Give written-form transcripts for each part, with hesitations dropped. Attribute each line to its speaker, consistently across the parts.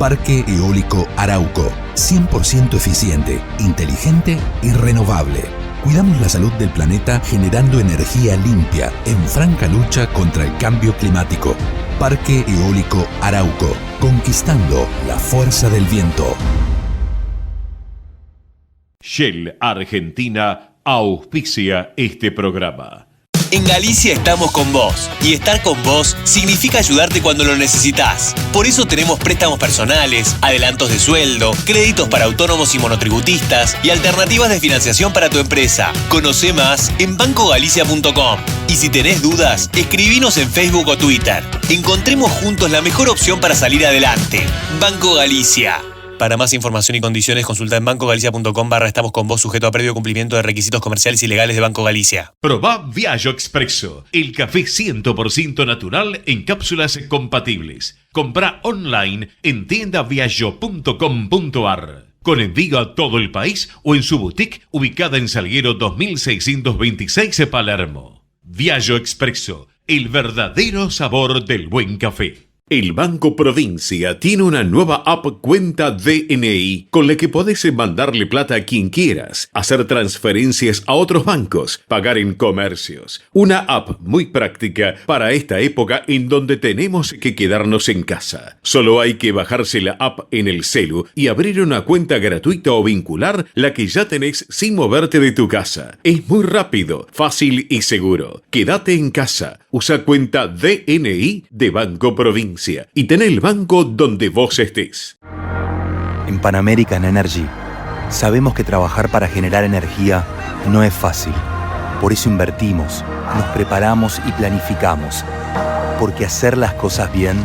Speaker 1: Parque Eólico Arauco, 100% eficiente, inteligente y renovable. Cuidamos la salud del planeta generando energía limpia en franca lucha contra el cambio climático. Parque Eólico Arauco, conquistando la fuerza del viento.
Speaker 2: Shell Argentina auspicia este programa.
Speaker 3: En Galicia estamos con vos, y estar con vos significa ayudarte cuando lo necesitas. Por eso tenemos préstamos personales, adelantos de sueldo, créditos para autónomos y monotributistas y alternativas de financiación para tu empresa. Conoce más en bancogalicia.com. Y si tenés dudas, escribinos en Facebook o Twitter. Encontremos juntos la mejor opción para salir adelante. Banco Galicia. Para más información y condiciones, consulta en bancogalicia.com/estamos con vos, sujeto a previo cumplimiento de requisitos comerciales y legales de Banco Galicia.
Speaker 2: Probá Viaggio Expresso, el café 100% natural en cápsulas compatibles. Comprá online en tiendaviaggio.com.ar. Con envío a todo el país o en su boutique ubicada en Salguero 2626 Palermo. Viaggio Expresso, el verdadero sabor del buen café. El Banco Provincia tiene una nueva app Cuenta DNI con la que podés mandarle plata a quien quieras, hacer transferencias a otros bancos, pagar en comercios. Una app muy práctica para esta época en donde tenemos que quedarnos en casa. Solo hay que bajarse la app en el celu y abrir una cuenta gratuita o vincular la que ya tenés sin moverte de tu casa. Es muy rápido, fácil y seguro. Quédate en casa. Usa Cuenta DNI de Banco Provincia y ten el banco donde vos estés.
Speaker 4: En Pan American Energy sabemos que trabajar para generar energía no es fácil. Por eso invertimos, nos preparamos y planificamos. Porque hacer las cosas bien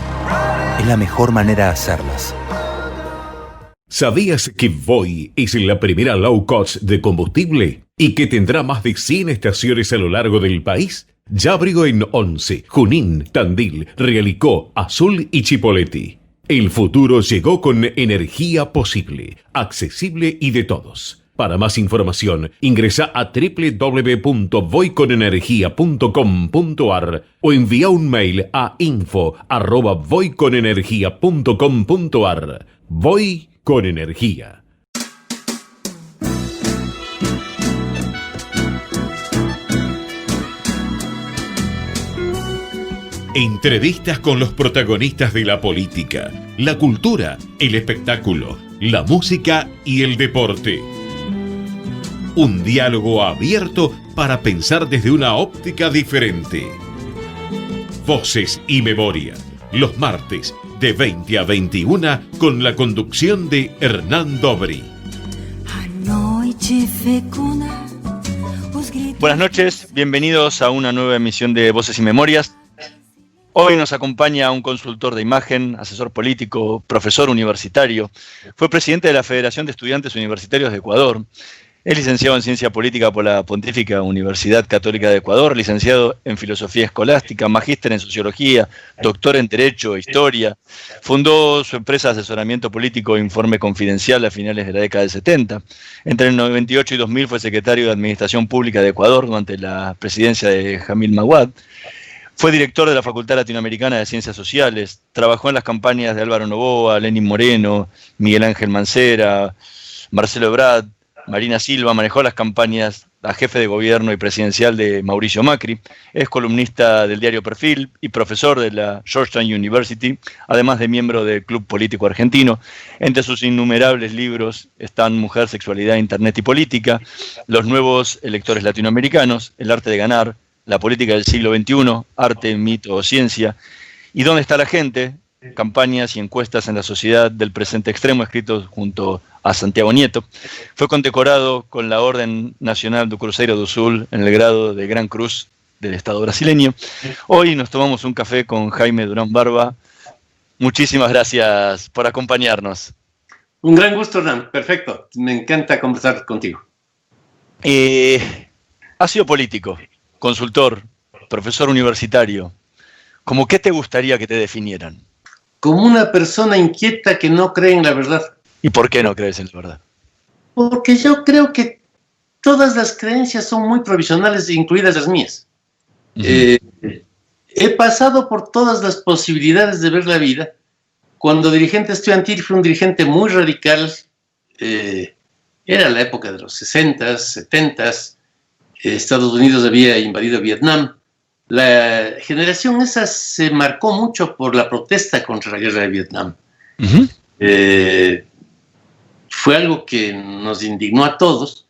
Speaker 4: es la mejor manera de hacerlas.
Speaker 2: ¿Sabías que Voi es la primera low cost de combustible y que tendrá más de 100 estaciones a lo largo del país? Ya abrió en Once, Junín, Tandil, Realicó, Azul y Chipoleti. El futuro llegó con energía posible, accesible y de todos. Para más información, ingresa a www.voiconenergia.com.ar o envía un mail a info@voiconenergia.com.ar. Voy con energía. Entrevistas con los protagonistas de la política, la cultura, el espectáculo, la música y el deporte. Un diálogo abierto para pensar desde una óptica diferente. Voces y Memoria, los martes de 20 a 21 con la conducción de Hernán Dobri.
Speaker 5: Buenas noches, bienvenidos a una nueva emisión de Voces y Memorias. Hoy nos acompaña un consultor de imagen, asesor político, profesor universitario. Fue presidente de la Federación de Estudiantes Universitarios de Ecuador. Es licenciado en Ciencia Política por la Pontífica Universidad Católica de Ecuador, licenciado en Filosofía Escolástica, magíster en Sociología, doctor en Derecho e Historia. Fundó su empresa de asesoramiento político Informe Confidencial a finales de la década del 70. Entre el 98 y 2000 fue secretario de Administración Pública de Ecuador durante la presidencia de Jamil Mahuad. Fue director de la Facultad Latinoamericana de Ciencias Sociales, trabajó en las campañas de Álvaro Noboa, Lenín Moreno, Miguel Ángel Mancera, Marcelo Ebrard, Marina Silva, manejó las campañas a jefe de gobierno y presidencial de Mauricio Macri, es columnista del diario Perfil y profesor de la Georgetown University, además de miembro del Club Político Argentino. Entre sus innumerables libros están Mujer, Sexualidad, Internet y Política, Los Nuevos Electores Latinoamericanos, El Arte de Ganar, La Política del Siglo XXI, Arte, Mito o Ciencia, y ¿Dónde está la gente?, campañas y encuestas en la sociedad del presente extremo, escritos junto a Santiago Nieto. Fue condecorado con la Orden Nacional do Cruzeiro do Sul en el grado de Gran Cruz del Estado brasileño. Hoy nos tomamos un café con Jaime Durán Barba. Muchísimas gracias por acompañarnos.
Speaker 6: Un gran gusto, Hernán. Perfecto. Me encanta conversar contigo.
Speaker 5: Ha sido político, consultor, profesor universitario. ¿Cómo qué te gustaría que te definieran?
Speaker 6: Como una persona inquieta que no cree en la verdad.
Speaker 5: ¿Y por qué no crees en la verdad?
Speaker 6: Porque yo creo que todas las creencias son muy provisionales, incluidas las mías. He pasado por todas las posibilidades de ver la vida cuando dirigente estudiantil fue un dirigente muy radical. Era la época de los 60s, 70s. Estados Unidos había invadido Vietnam. La generación esa se marcó mucho por la protesta contra la guerra de Vietnam. Uh-huh. Fue algo que nos indignó a todos.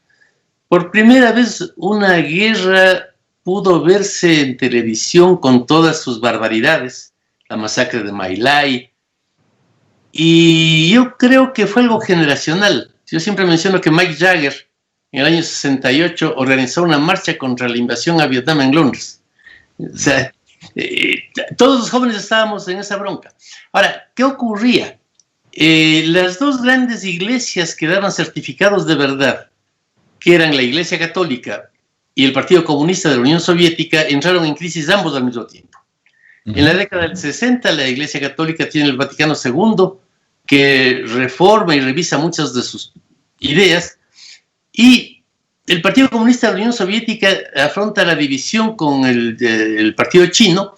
Speaker 6: Por primera vez una guerra pudo verse en televisión con todas sus barbaridades, la masacre de My Lai, y yo creo que fue algo generacional. Yo siempre menciono que Mick Jagger en el año 68 organizó una marcha contra la invasión a Vietnam en Londres. O sea, todos los jóvenes estábamos en esa bronca. Ahora, ¿qué ocurría? Las dos grandes iglesias que daban certificados de verdad, que eran la Iglesia Católica y el Partido Comunista de la Unión Soviética, entraron en crisis ambos al mismo tiempo. Uh-huh. En la década del 60, la Iglesia Católica tiene el Vaticano II, que reforma y revisa muchas de sus ideas, y el Partido Comunista de la Unión Soviética afronta la división con el Partido Chino,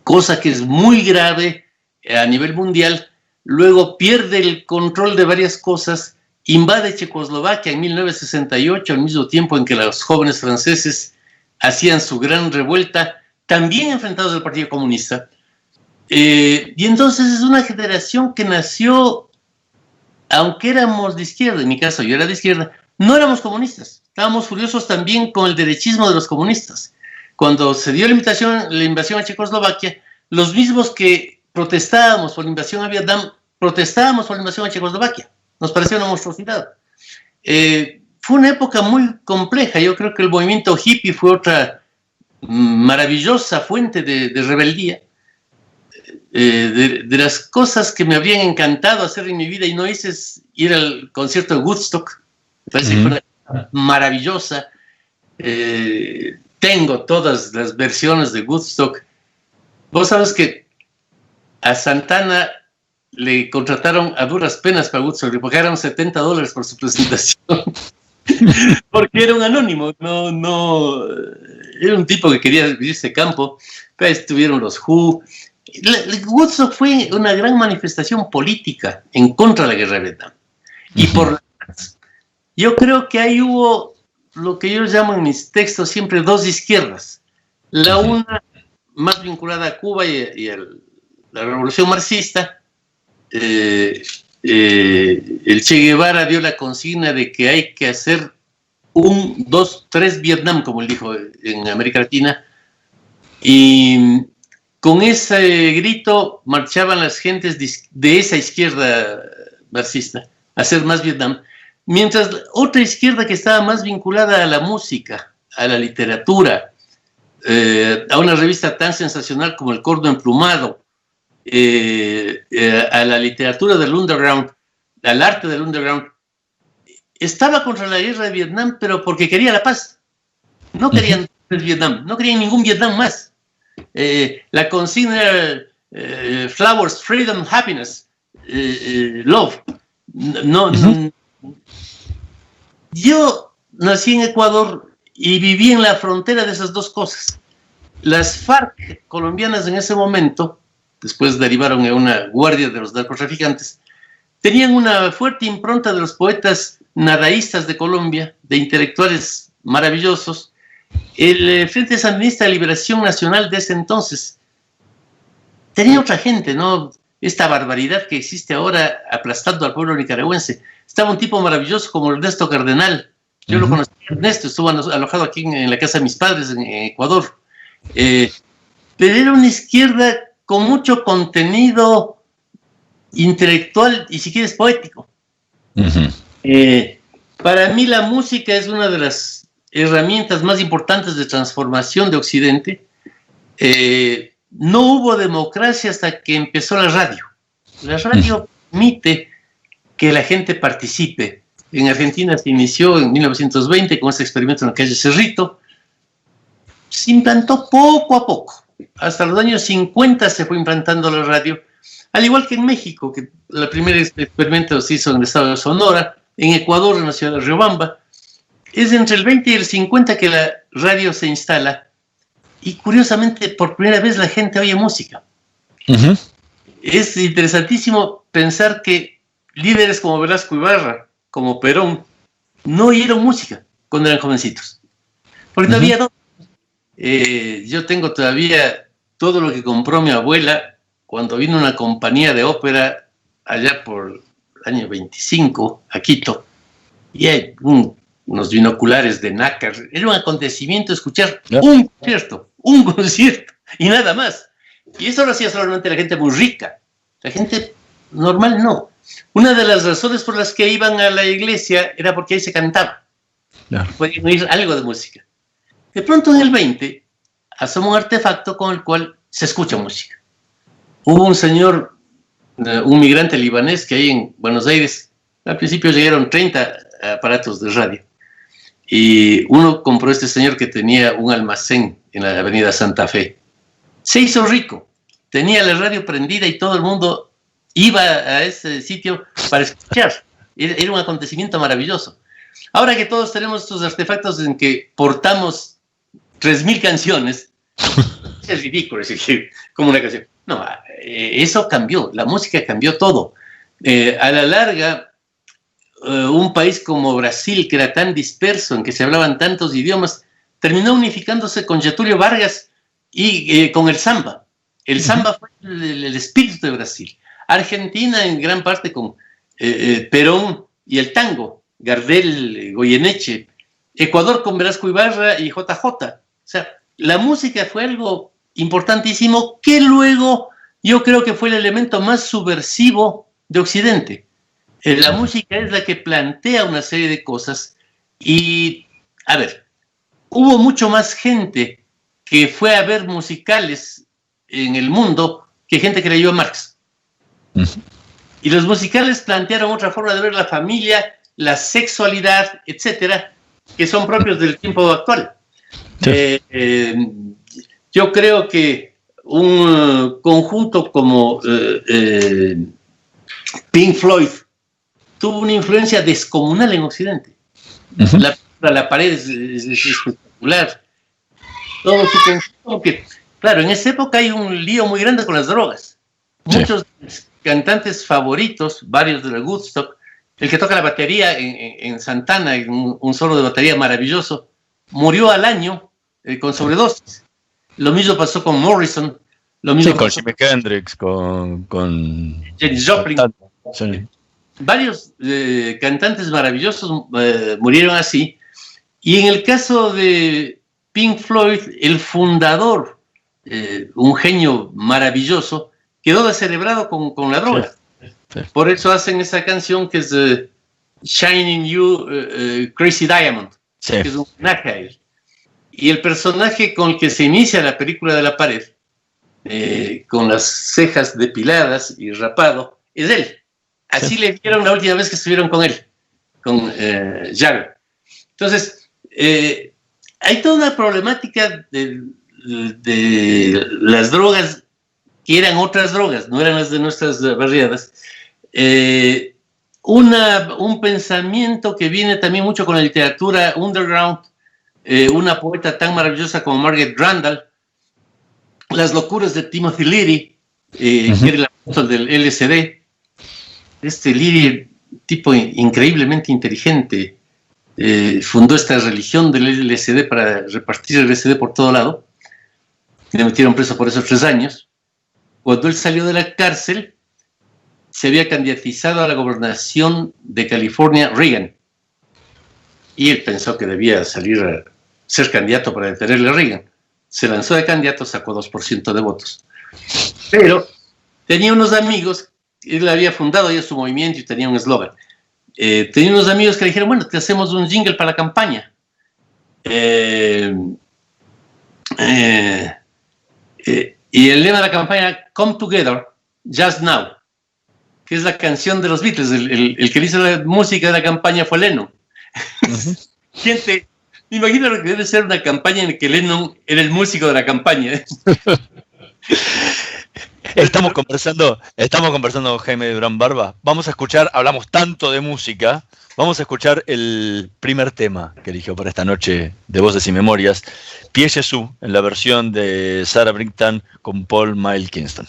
Speaker 6: cosa que es muy grave a nivel mundial. Luego pierde el control de varias cosas, invade Checoslovaquia en 1968, al mismo tiempo en que los jóvenes franceses hacían su gran revuelta, también enfrentados al Partido Comunista. Y entonces es una generación que nació, aunque éramos de izquierda, en mi caso yo era de izquierda, no éramos comunistas. Estábamos furiosos también con el derechismo de los comunistas. Cuando se dio la invasión a Checoslovaquia, los mismos que protestábamos por la invasión a Vietnam, protestábamos por la invasión a Checoslovaquia. Nos pareció una monstruosidad. Fue una época muy compleja. Yo creo que el movimiento hippie fue otra maravillosa fuente de rebeldía. De las cosas que me habrían encantado hacer en mi vida y no hice es ir al concierto de Woodstock. Me parece que fue maravillosa. Tengo todas las versiones de Woodstock. Vos sabes que a Santana le contrataron a duras penas para Woodstock, le pagaron $70 por su presentación. Porque era un anónimo, no era un tipo que quería vivirse de campo. Pero estuvieron los Who. Woodstock fue una gran manifestación política en contra de la guerra de Vietnam. Y por yo creo que ahí hubo lo que yo llamo en mis textos siempre dos izquierdas. La una más vinculada a Cuba y a la revolución marxista. El Che Guevara dio la consigna de que hay que hacer 1, 2, 3 Vietnam, como él dijo en América Latina. Y con ese grito marchaban las gentes de esa izquierda marxista a hacer más Vietnam, mientras otra izquierda que estaba más vinculada a la música, a la literatura, a una revista tan sensacional como El Cordo Emplumado, a la literatura del underground, al arte del underground, estaba contra la guerra de Vietnam, pero porque quería la paz. No querían Vietnam, no querían ningún Vietnam más. La consigna era Flowers, Freedom, Happiness, Love. Yo nací en Ecuador y viví en la frontera de esas dos cosas. Las FARC colombianas en ese momento, después derivaron en una guardia de los narcotraficantes, tenían una fuerte impronta de los poetas nadaístas de Colombia, de intelectuales maravillosos. El Frente Sandinista de Liberación Nacional de ese entonces tenía otra gente, ¿no? Esta barbaridad que existe ahora aplastando al pueblo nicaragüense. Estaba un tipo maravilloso como Ernesto Cardenal. Yo lo conocí, Ernesto, estuvo alojado aquí en la casa de mis padres en Ecuador. Pero era una izquierda con mucho contenido intelectual y si quieres poético. Para mí la música es una de las herramientas más importantes de transformación de Occidente. No hubo democracia hasta que empezó la radio. La radio permite que la gente participe. En Argentina se inició en 1920 con ese experimento en la calle Cerrito. Se implantó poco a poco. Hasta los años 50 se fue implantando la radio. Al igual que en México, que el primer experimento se hizo en el estado de Sonora, en Ecuador, en la ciudad de Riobamba. Es entre el 20 y el 50 que la radio se instala y curiosamente por primera vez la gente oye música. es interesantísimo pensar que líderes como Velasco Ibarra, como Perón, no oyeron música cuando eran jovencitos. Porque no había dónde. Yo tengo todavía todo lo que compró mi abuela cuando vino una compañía de ópera allá por el año 25 a Quito, y hay unos binoculares de nácar. Era un acontecimiento escuchar un concierto y nada más. Y eso lo hacía solamente la gente muy rica. La gente normal no. Una de las razones por las que iban a la iglesia era porque ahí se cantaba. Podían oír algo de música. De pronto en el 20 asoma un artefacto con el cual se escucha música. Hubo un señor, un migrante libanés que ahí en Buenos Aires, al principio llegaron 30 aparatos de radio. Y uno compró este señor que tenía un almacén en la avenida Santa Fe. Se hizo rico, tenía la radio prendida y todo el mundo iba a ese sitio para escuchar. Era un acontecimiento maravilloso. Ahora que todos tenemos estos artefactos en que portamos 3.000 canciones, es ridículo, es decir, como una canción. No, eso cambió, la música cambió todo. A la larga, un país como Brasil, que era tan disperso, en que se hablaban tantos idiomas, terminó unificándose con Getúlio Vargas y con el samba. El samba fue el espíritu de Brasil. Argentina en gran parte con Perón y el tango, Gardel, Goyeneche. Ecuador con Velasco Ibarra y JJ. O sea, la música fue algo importantísimo que luego yo creo que fue el elemento más subversivo de Occidente. La música es la que plantea una serie de cosas y, a ver, hubo mucho más gente que fue a ver musicales en el mundo que gente que leyó a Marx. Y los musicales plantearon otra forma de ver la familia, la sexualidad, etcétera, que son propios del tiempo actual. Sí. Yo creo que un conjunto como Pink Floyd tuvo una influencia descomunal en Occidente. La pared es espectacular. Todo su conjunto, que, claro, en esa época hay un lío muy grande con las drogas. Sí. Muchos cantantes favoritos, varios de la Woodstock, el que toca la batería en Santana, un solo de batería maravilloso, murió al año con sobredosis. Lo mismo pasó con Morrison. Lo mismo
Speaker 5: con Jimi Hendrix, con
Speaker 6: Janis Joplin. Sí. Varios cantantes maravillosos murieron así. Y en el caso de Pink Floyd, el fundador, un genio maravilloso, quedó descerebrado con la droga. Sí. Sí. Por eso hacen esa canción que es Shining You, Crazy Diamond, sí, que es un homenaje a él. Y el personaje con el que se inicia la película de la pared, con las cejas depiladas y rapado, es él. Así sí le vieron la última vez que estuvieron con él, con Jagger. Entonces, hay toda una problemática de las drogas que eran otras drogas, no eran las de nuestras barriadas. Un pensamiento que viene también mucho con la literatura underground, una poeta tan maravillosa como Margaret Randall, las locuras de Timothy Leary, que era el apóstol del LSD. Este Leary, tipo increíblemente inteligente, fundó esta religión del LSD para repartir el LSD por todo lado. Le metieron preso por esos 3 años. Cuando él salió de la cárcel, se había candidatizado a la gobernación de California Reagan. Y él pensó que debía salir a ser candidato para detenerle a Reagan. Se lanzó de candidato, sacó 2% de votos. Pero tenía unos amigos, él había fundado ya su movimiento y tenía un eslogan. Tenía unos amigos que le dijeron, bueno, te hacemos un jingle para la campaña. Y el lema de la campaña, Come Together, Just Now, que es la canción de los Beatles. El que hizo la música de la campaña fue Lennon. Gente, me imagino que debe ser una campaña en que Lennon era el músico de la campaña.
Speaker 5: Estamos conversando con Jaime Durán Barba. Vamos a escuchar, hablamos tanto de música, vamos a escuchar el primer tema que eligió para esta noche de Voces y Memorias, Pied Jesús, en la versión de Sarah Brightman con Paul Miles Kingston.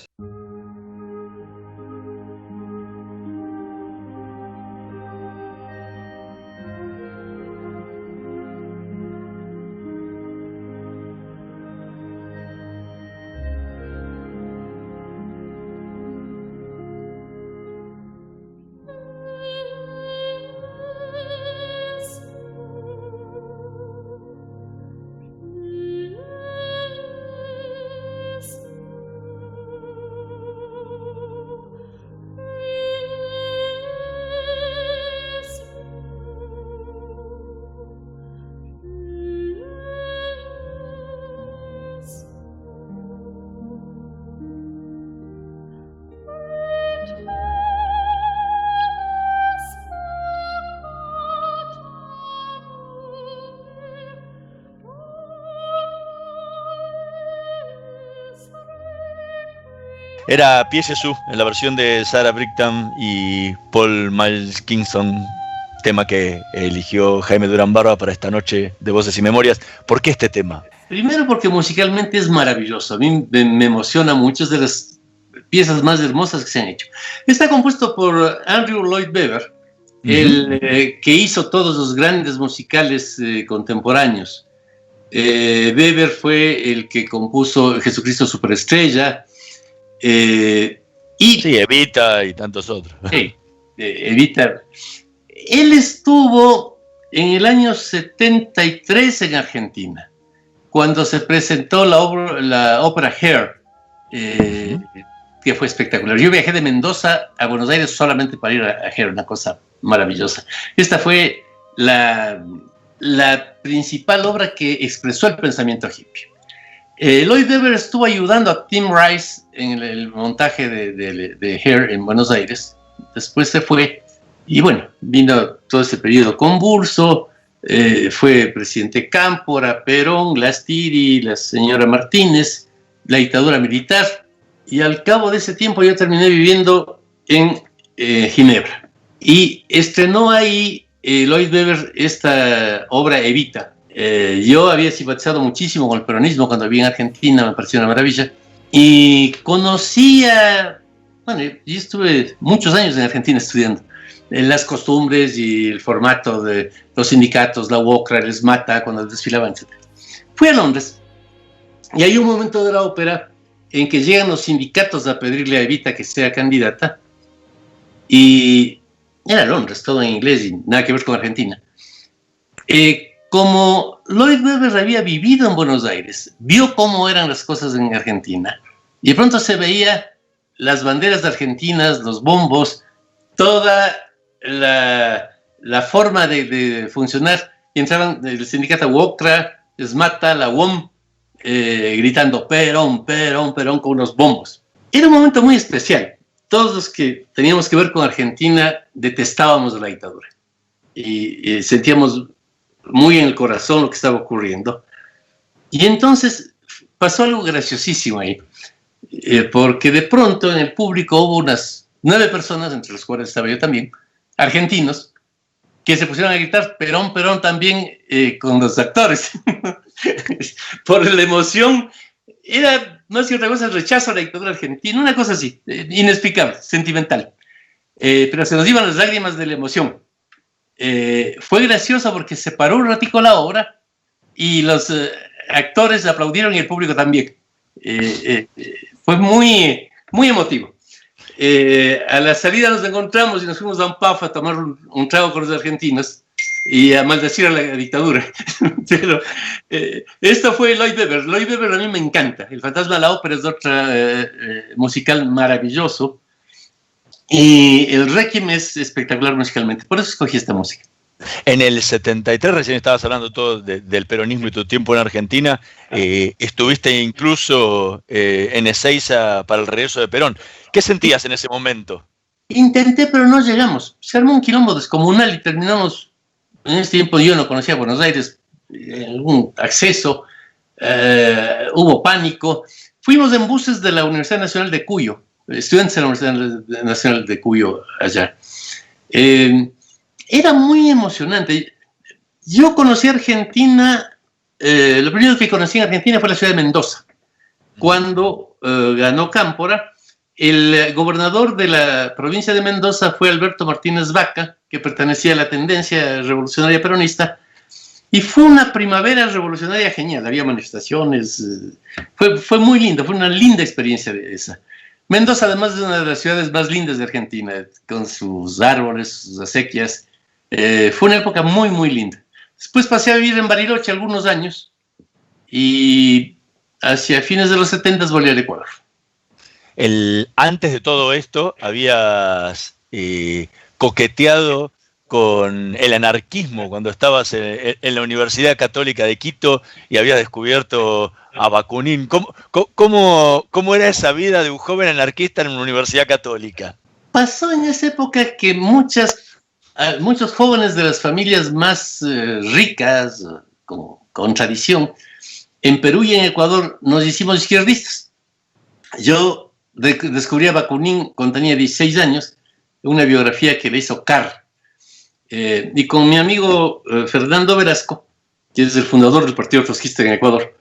Speaker 5: Era Pie Jesús, en la versión de Sarah Brightman y Paul Miles Kingston, tema que eligió Jaime Durán Barba para esta noche de Voces y Memorias. ¿Por qué este tema?
Speaker 6: Primero porque musicalmente es maravilloso. A mí me emociona muchas de las piezas más hermosas que se han hecho. Está compuesto por Andrew Lloyd Webber, el que hizo todos los grandes musicales contemporáneos. Webber fue el que compuso Jesucristo Superestrella,
Speaker 5: sí, Evita y tantos otros.
Speaker 6: Sí, Evita. Él estuvo en el año 73 en Argentina, cuando se presentó la ópera Hair, que fue espectacular. Yo viajé de Mendoza a Buenos Aires solamente para ir a Hair, una cosa maravillosa. Esta fue la principal obra que expresó el pensamiento hippie. Lloyd Webber estuvo ayudando a Tim Rice en el montaje de Hair en Buenos Aires. Después se fue y bueno, vino todo ese periodo convulso. Fue presidente Cámpora, Perón, Lastiri, la señora Martínez, la dictadura militar, y al cabo de ese tiempo yo terminé viviendo en Ginebra y estrenó ahí Lloyd Webber esta obra Evita. Yo había simpatizado muchísimo con el peronismo cuando vivía en Argentina, me pareció una maravilla, y conocía, bueno, yo estuve muchos años en Argentina estudiando las costumbres y el formato de los sindicatos, la UOCRA, el ESMATA, cuando desfilaban, etc. Fui a Londres y hay un momento de la ópera en que llegan los sindicatos a pedirle a Evita que sea candidata, y era Londres, todo en inglés y nada que ver con Argentina. Como Lloyd Webber había vivido en Buenos Aires, vio cómo eran las cosas en Argentina, y de pronto se veía las banderas de argentinas, los bombos, toda la forma de funcionar, y entraban el sindicato UOCRA, ESMATA, la UOM, gritando Perón, Perón, Perón, con unos bombos. Era un momento muy especial. Todos los que teníamos que ver con Argentina detestábamos la dictadura y sentíamos muy en el corazón lo que estaba ocurriendo. Y entonces pasó algo graciosísimo ahí, porque de pronto en el público hubo unas 9 personas, entre las cuales estaba yo también, argentinos, que se pusieron a gritar Perón, Perón también con los actores. Por la emoción, era más que otra cosa el rechazo a la dictadura argentina, una cosa así, inexplicable, sentimental. Pero se nos iban las lágrimas de la emoción. Fue gracioso porque se paró un ratico la obra y los actores aplaudieron y el público también. Fue muy, muy emotivo. A la salida nos encontramos y nos fuimos a un pub a tomar un trago con los argentinos y a maldecir a la dictadura. Pero esto fue Lloyd Webber. Lloyd Webber a mí me encanta. El Fantasma de la Ópera es otro musical maravilloso. Y el Requiem es espectacular musicalmente. Por eso escogí esta música.
Speaker 5: En el 73, recién estabas hablando todo del peronismo y tu tiempo en Argentina, estuviste incluso en Ezeiza para el regreso de Perón. ¿Qué sentías en ese momento?
Speaker 6: Intenté, pero no llegamos. Se armó un quilombo descomunal y terminamos. En ese tiempo yo no conocía Buenos Aires, algún acceso, hubo pánico. Fuimos en buses de la Universidad Nacional de Cuyo, estudiantes de la Universidad Nacional de Cuyo allá. Era muy emocionante. Yo conocí Argentina, lo primero que conocí en Argentina fue la ciudad de Mendoza. Cuando ganó Cámpora, el gobernador de la provincia de Mendoza fue Alberto Martínez Vaca, que pertenecía a la tendencia revolucionaria peronista, y fue una primavera revolucionaria genial, había manifestaciones, fue muy lindo, fue una linda experiencia esa. Mendoza además es una de las ciudades más lindas de Argentina, con sus árboles, sus acequias, fue una época muy, muy linda. Después pasé a vivir en Bariloche algunos años, y hacia fines de los 70 volví al Ecuador.
Speaker 5: Antes de todo esto, habías coqueteado con el anarquismo cuando estabas en la Universidad Católica de Quito y habías descubierto a Bakunin. ¿Cómo era esa vida de un joven anarquista en una universidad católica?
Speaker 6: Pasó en esa época que muchos jóvenes de las familias más ricas, con tradición, en Perú y en Ecuador nos hicimos izquierdistas. Yo descubrí a Bakunin cuando tenía 16 años, una biografía que le hizo Carr. Y con mi amigo Fernando Velasco, que es el fundador del Partido Trotskista en Ecuador,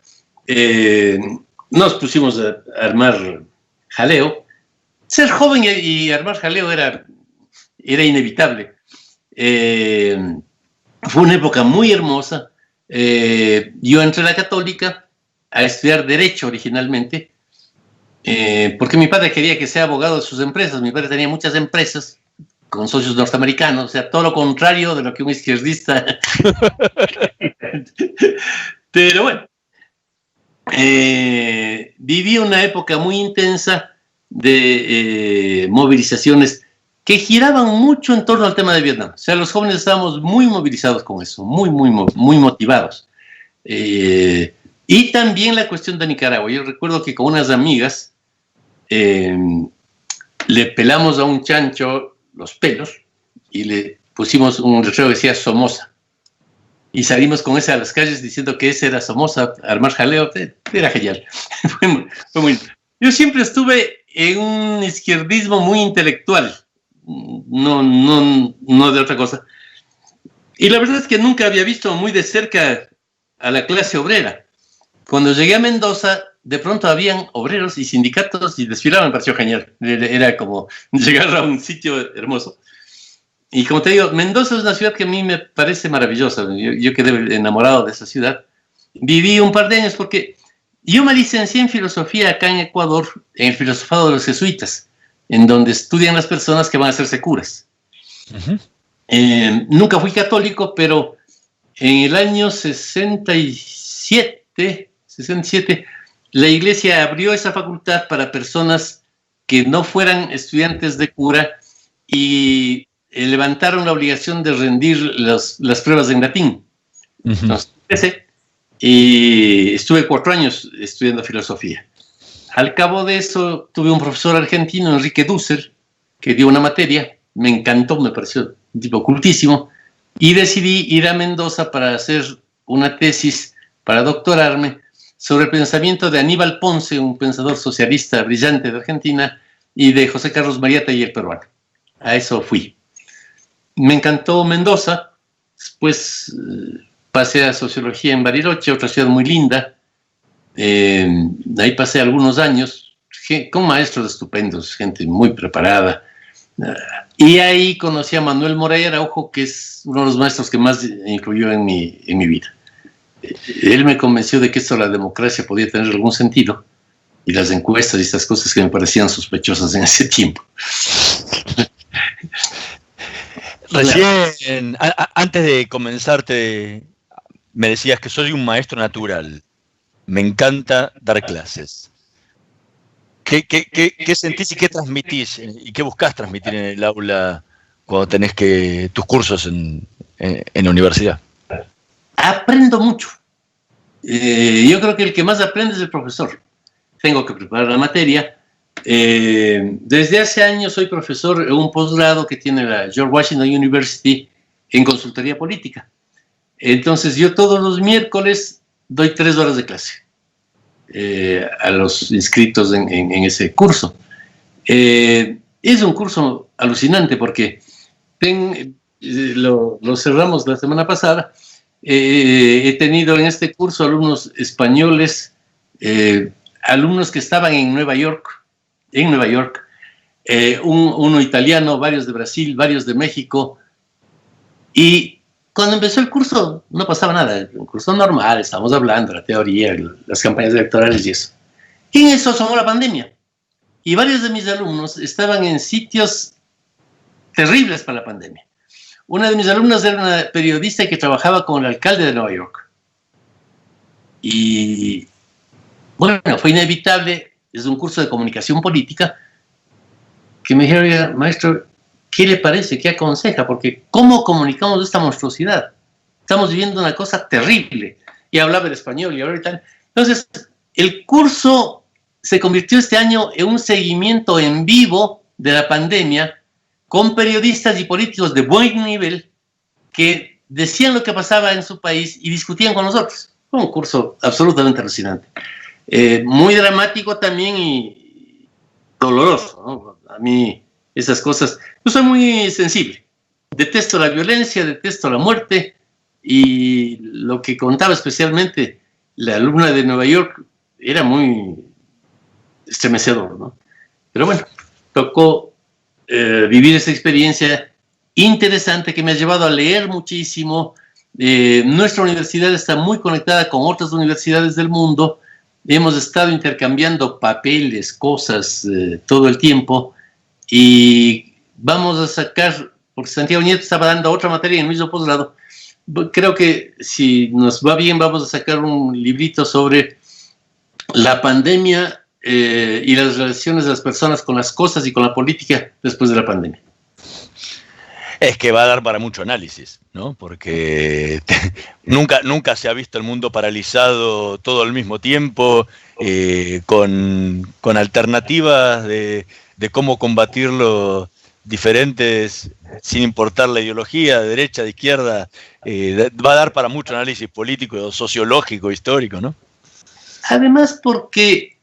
Speaker 6: nos pusimos a armar jaleo. Ser joven y armar jaleo era inevitable. Fue una época muy hermosa. Yo entré a la Católica a estudiar Derecho originalmente, porque mi padre quería que sea abogado de sus empresas. Mi padre tenía muchas empresas con socios norteamericanos, o sea, todo lo contrario de lo que un izquierdista. Pero bueno, viví una época muy intensa de movilizaciones que giraban mucho en torno al tema de Vietnam. O sea, los jóvenes estábamos muy movilizados con eso, muy motivados. Y también la cuestión de Nicaragua. Yo recuerdo que con unas amigas le pelamos a un chancho los pelos y le pusimos un letrero que decía Somoza. Y salimos con ese a las calles diciendo que ese era Somoza, armar jaleo. Era genial. Fue muy... Yo siempre estuve en un izquierdismo muy intelectual, no de otra cosa. Y la verdad es que nunca había visto muy de cerca a la clase obrera. Cuando llegué a Mendoza, de pronto habían obreros y sindicatos y desfilaban, me pareció genial. Era como llegar a un sitio hermoso. Y como te digo, Mendoza es una ciudad que a mí me parece maravillosa. Yo quedé enamorado de esa ciudad. Viví un par de años porque yo me licencié en filosofía acá en Ecuador, en el filosofado de los jesuitas, en donde estudian las personas que van a hacerse curas. Uh-huh. Nunca fui católico, pero en el año 67, la iglesia abrió esa facultad para personas que no fueran estudiantes de cura y levantaron la obligación de rendir las pruebas en latín. Uh-huh. Entonces, y estuve 4 años estudiando filosofía. Al cabo de eso, tuve un profesor argentino, Enrique Dussel, que dio una materia, me encantó, me pareció un tipo cultísimo, y decidí ir a Mendoza para hacer una tesis, para doctorarme, sobre el pensamiento de Aníbal Ponce, un pensador socialista brillante de Argentina, y de José Carlos Mariátegui y el peruano. A eso fui. Me encantó Mendoza, después pasé a Sociología en Bariloche, otra ciudad muy linda. Ahí pasé algunos años con maestros estupendos, gente muy preparada. Y ahí conocí a Manuel Moray Araujo, que es uno de los maestros que más influyó en mi vida. Él me convenció de que esto de la democracia podía tener algún sentido, y las encuestas y estas cosas que me parecían sospechosas en ese tiempo.
Speaker 5: Recién, antes de comenzarte, me decías que soy un maestro natural. Me encanta dar clases. ¿Qué sentís y qué transmitís? ¿Y qué buscás transmitir en el aula cuando tenés tus cursos en la universidad?
Speaker 6: Aprendo mucho. Yo creo que el que más aprende es el profesor. Tengo que preparar la materia. Desde hace años soy profesor en un posgrado que tiene la George Washington University en consultoría política. Entonces yo todos los miércoles doy 3 horas de clase a los inscritos en ese curso. Es un curso alucinante porque lo cerramos la semana pasada. He tenido en este curso alumnos españoles, alumnos que estaban en Nueva York, uno italiano, varios de Brasil, varios de México. Y cuando empezó el curso no pasaba nada, un curso normal, estábamos hablando de la teoría, las campañas electorales y eso. Y en eso asomó la pandemia. Y varios de mis alumnos estaban en sitios terribles para la pandemia. Una de mis alumnas era una periodista que trabajaba con el alcalde de Nueva York. Y bueno, fue inevitable, es un curso de comunicación política, que me dijeron, maestro, ¿qué le parece? ¿Qué aconseja? Porque ¿cómo comunicamos esta monstruosidad? Estamos viviendo una cosa terrible. Y hablaba el español y hablaba italiano. Entonces, el curso se convirtió este año en un seguimiento en vivo de la pandemia con periodistas y políticos de buen nivel que decían lo que pasaba en su país y discutían con nosotros. Fue un curso absolutamente alucinante. Muy dramático también y doloroso, ¿no? A mí esas cosas, yo soy muy sensible, detesto la violencia, detesto la muerte, y lo que contaba especialmente la alumna de Nueva York era muy estremecedor, ¿no? Pero bueno, tocó vivir esa experiencia interesante que me ha llevado a leer muchísimo. Nuestra universidad está muy conectada con otras universidades del mundo. Hemos estado intercambiando papeles, cosas todo el tiempo, y vamos a sacar, porque Santiago Nieto estaba dando otra materia en el mismo posgrado. Creo que si nos va bien vamos a sacar un librito sobre la pandemia y las relaciones de las personas con las cosas y con la política después de la pandemia.
Speaker 5: Es que va a dar para mucho análisis, ¿no? Porque nunca se ha visto el mundo paralizado todo al mismo tiempo, con alternativas de cómo combatirlo diferentes, sin importar la ideología, de derecha, de izquierda. Va a dar para mucho análisis político, sociológico, histórico, ¿no?
Speaker 6: Además, porque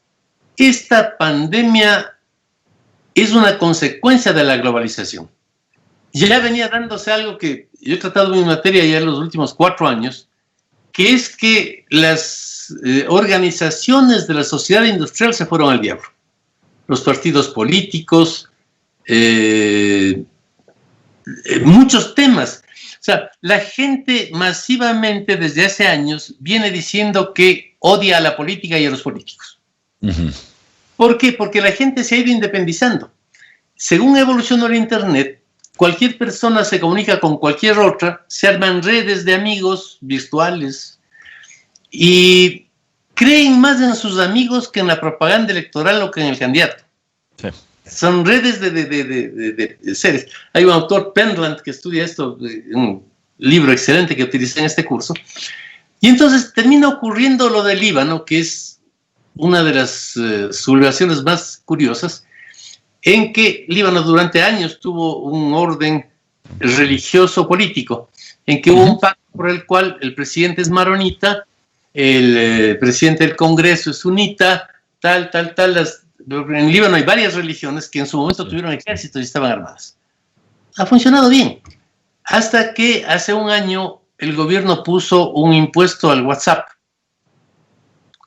Speaker 6: esta pandemia es una consecuencia de la globalización. Ya venía dándose algo que yo he tratado en mi materia ya en los últimos 4 años, que es que las organizaciones de la sociedad industrial se fueron al diablo. Los partidos políticos, muchos temas. O sea, la gente masivamente desde hace años viene diciendo que odia a la política y a los políticos.
Speaker 5: Uh-huh.
Speaker 6: ¿Por qué? Porque la gente se ha ido independizando. Según evolucionó el Internet, cualquier persona se comunica con cualquier otra, se arman redes de amigos virtuales y creen más en sus amigos que en la propaganda electoral o que en el candidato.
Speaker 5: Sí.
Speaker 6: Son redes de seres. Hay un autor, Penland, que estudia esto, un libro excelente que utilicé en este curso. Y entonces termina ocurriendo lo del Líbano, que es una de las sublevaciones más curiosas, en que Líbano durante años tuvo un orden religioso político, en que hubo un pacto por el cual el presidente es maronita, el presidente del Congreso es sunita, tal. En Líbano hay varias religiones que en su momento tuvieron ejércitos y estaban armadas. Ha funcionado bien, hasta que hace un año el gobierno puso un impuesto al WhatsApp.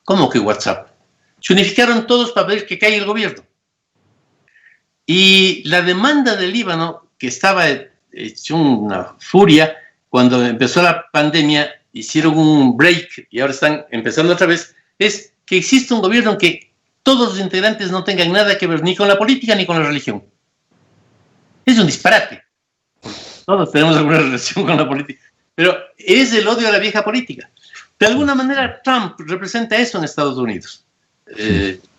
Speaker 6: ¿Cómo que WhatsApp? Se unificaron todos para ver que caiga el gobierno. Y la demanda del Líbano, que estaba hecho una furia, cuando empezó la pandemia, hicieron un break y ahora están empezando otra vez, es que existe un gobierno en que todos los integrantes no tengan nada que ver ni con la política ni con la religión. Es un disparate. Todos tenemos alguna relación con la política. Pero es el odio a la vieja política. De alguna manera Trump representa eso en Estados Unidos.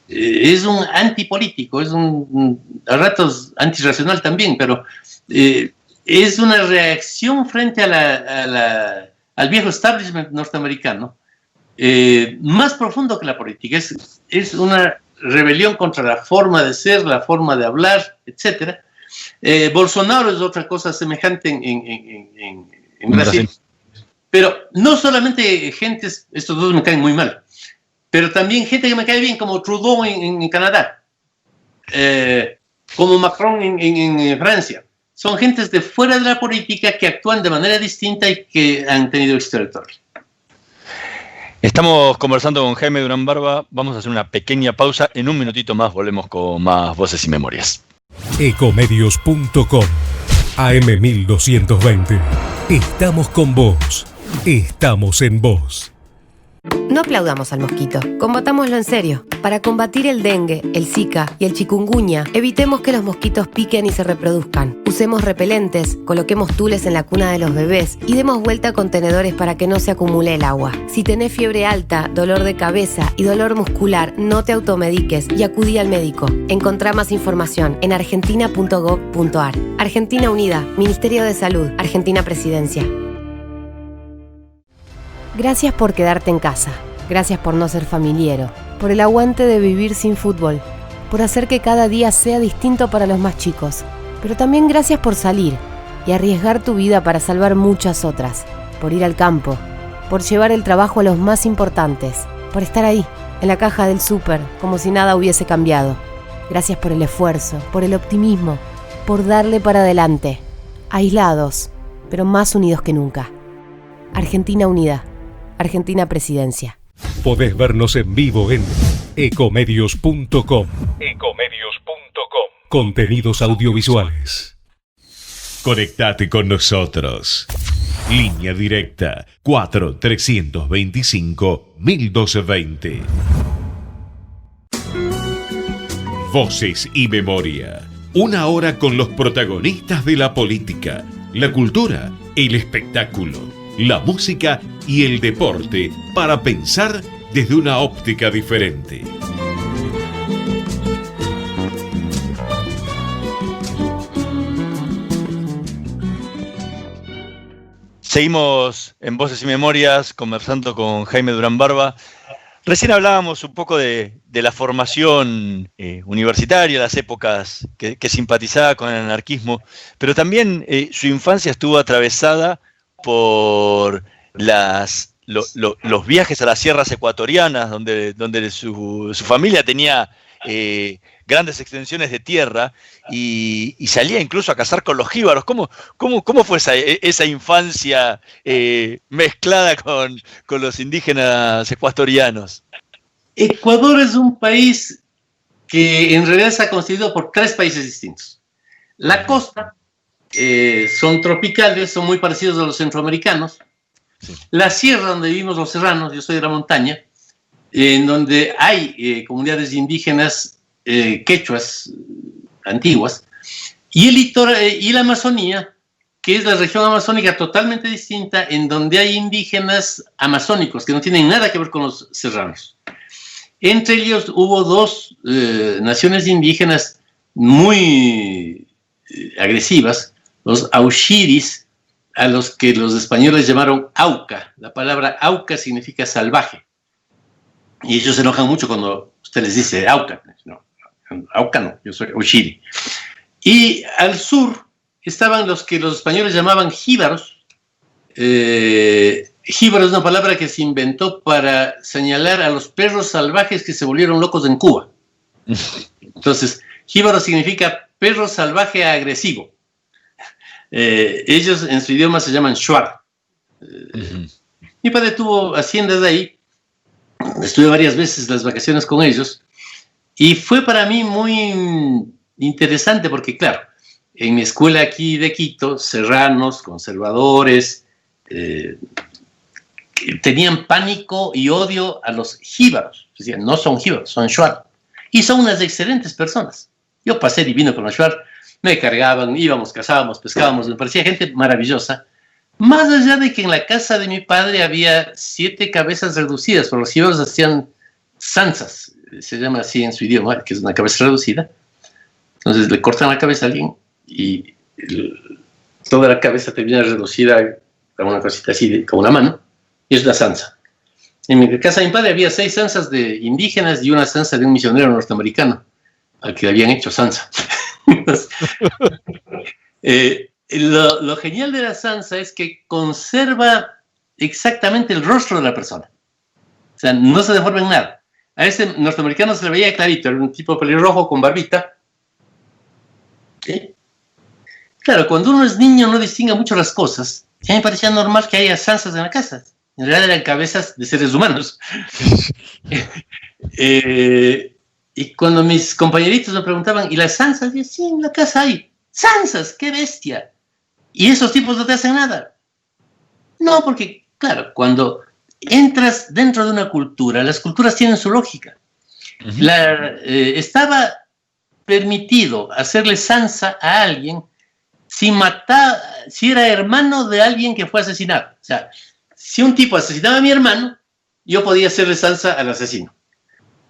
Speaker 6: Es un antipolítico, es a ratos antirracional también, pero es una reacción frente al viejo establishment norteamericano, más profundo que la política. Es una rebelión contra la forma de ser, la forma de hablar, etc. Bolsonaro es otra cosa semejante en Brasil. Pero no solamente gentes, estos dos me caen muy mal, pero también gente que me cae bien, como Trudeau en Canadá, como Macron en Francia. Son gentes de fuera de la política que actúan de manera distinta y que han tenido éxito electoral.
Speaker 5: Estamos conversando con Jaime Durán Barba. Vamos a hacer una pequeña pausa. En un minutito más volvemos con más Voces y Memorias.
Speaker 7: Ecomedios.com AM1220. Estamos con vos. Estamos en vos.
Speaker 8: No aplaudamos al mosquito, combatámoslo en serio. Para combatir el dengue, el zika y el chikungunya, evitemos que los mosquitos piquen y se reproduzcan. Usemos repelentes, coloquemos tules en la cuna de los bebés y demos vuelta a contenedores para que no se acumule el agua. Si tenés fiebre alta, dolor de cabeza y dolor muscular, no te automediques y acudí al médico. Encontrá más información en argentina.gov.ar. Argentina Unida, Ministerio de Salud, Argentina Presidencia. Gracias por quedarte en casa, gracias por no ser familiero, por el aguante de vivir sin fútbol, por hacer que cada día sea distinto para los más chicos, pero también gracias por salir y arriesgar tu vida para salvar muchas otras, por ir al campo, por llevar el trabajo a los más importantes, por estar ahí, en la caja del súper, como si nada hubiese cambiado. Gracias por el esfuerzo, por el optimismo, por darle para adelante. Aislados, pero más unidos que nunca. Argentina Unida. Argentina Presidencia.
Speaker 7: Podés vernos en vivo en ecomedios.com. Contenidos audiovisuales.
Speaker 2: Conectate con nosotros. Línea directa 4-325-1220. Voces y Memoria. Una hora con los protagonistas de la política, la cultura, el espectáculo, la música y el deporte para pensar desde una óptica diferente.
Speaker 5: Seguimos en Voces y Memorias conversando con Jaime Durán Barba. Recién hablábamos un poco de la formación universitaria, las épocas que simpatizaba con el anarquismo, pero también su infancia estuvo atravesada por los viajes a las sierras ecuatorianas, donde su familia tenía grandes extensiones de tierra y salía incluso a cazar con los jíbaros. ¿Cómo fue esa infancia mezclada con los indígenas ecuatorianos?
Speaker 6: Ecuador es un país que en realidad está constituido por 3 países distintos. La costa son tropicales, son muy parecidos a los centroamericanos. Sí. La sierra, donde vivimos los serranos, yo soy de la montaña, en donde hay comunidades indígenas quechuas antiguas, y el litoral y la Amazonía, que es la región amazónica totalmente distinta, en donde hay indígenas amazónicos que no tienen nada que ver con los serranos. Entre ellos hubo 2 naciones indígenas muy agresivas, los Aushiris, a los que los españoles llamaron Auca. La palabra Auca significa salvaje. Y ellos se enojan mucho cuando usted les dice Auca. No, Auca no, yo soy Aushiri. Y al sur estaban los que los españoles llamaban jíbaros. Jíbaro es una palabra que se inventó para señalar a los perros salvajes que se volvieron locos en Cuba. Entonces, jíbaro significa perro salvaje agresivo. Ellos en su idioma se llaman shuar. Mi padre tuvo haciendas de ahí. Estuve varias veces las vacaciones con ellos y fue para mí muy interesante porque, claro, en mi escuela aquí de Quito, serranos, conservadores, tenían pánico y odio a los jíbaros. Decían, no son jíbaros, son shuar. Y son unas excelentes personas. Yo pasé divino con los shuar, me cargaban, íbamos, cazábamos, pescábamos, me parecía gente maravillosa. Más allá de que en la casa de mi padre había 7 cabezas reducidas, pero los jíbaros hacían zanzas, se llama así en su idioma, que es una cabeza reducida. Entonces le cortan la cabeza a alguien y toda la cabeza termina reducida a una cosita así, como una mano, y es una zanza. En mi casa de mi padre había 6 zanzas de indígenas y una zanza de un misionero norteamericano, al que le habían hecho zanza. Entonces, lo genial de la zanza es que conserva exactamente el rostro de la persona. O sea, no se deforma en nada. A ese norteamericano se le veía clarito, era un tipo pelirrojo con barbita. ¿Sí? Claro, cuando uno es niño no distingue mucho las cosas. A mí me parecía normal que haya zanzas en la casa. En realidad eran cabezas de seres humanos. Y cuando mis compañeritos me preguntaban, ¿y las zanzas? Yo, sí, en la casa hay. ¡Zanzas! ¡Qué bestia! ¿Y esos tipos no te hacen nada? No, porque, claro, cuando entras dentro de una cultura, las culturas tienen su lógica. Estaba permitido hacerle zanza a alguien si era hermano de alguien que fue asesinado. O sea, si un tipo asesinaba a mi hermano, yo podía hacerle zanza al asesino.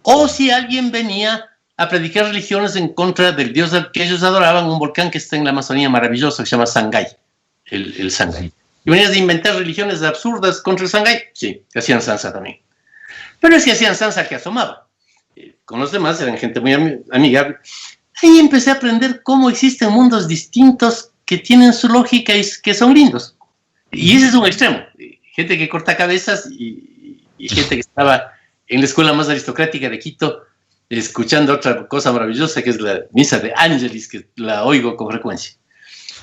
Speaker 6: O si alguien venía a predicar religiones en contra del dios que ellos adoraban, un volcán que está en la Amazonía maravilloso, que se llama Sangay, el Sangay. Y venías de inventar religiones absurdas contra el Sangay, sí, hacían zanza también. Pero es que hacían zanza que asomaba. Con los demás eran gente muy amigable. Ahí empecé a aprender cómo existen mundos distintos que tienen su lógica y que son lindos. Y ese es un extremo. Gente que corta cabezas y gente que estaba en la escuela más aristocrática de Quito, escuchando otra cosa maravillosa que es la misa de Ángelis, que la oigo con frecuencia.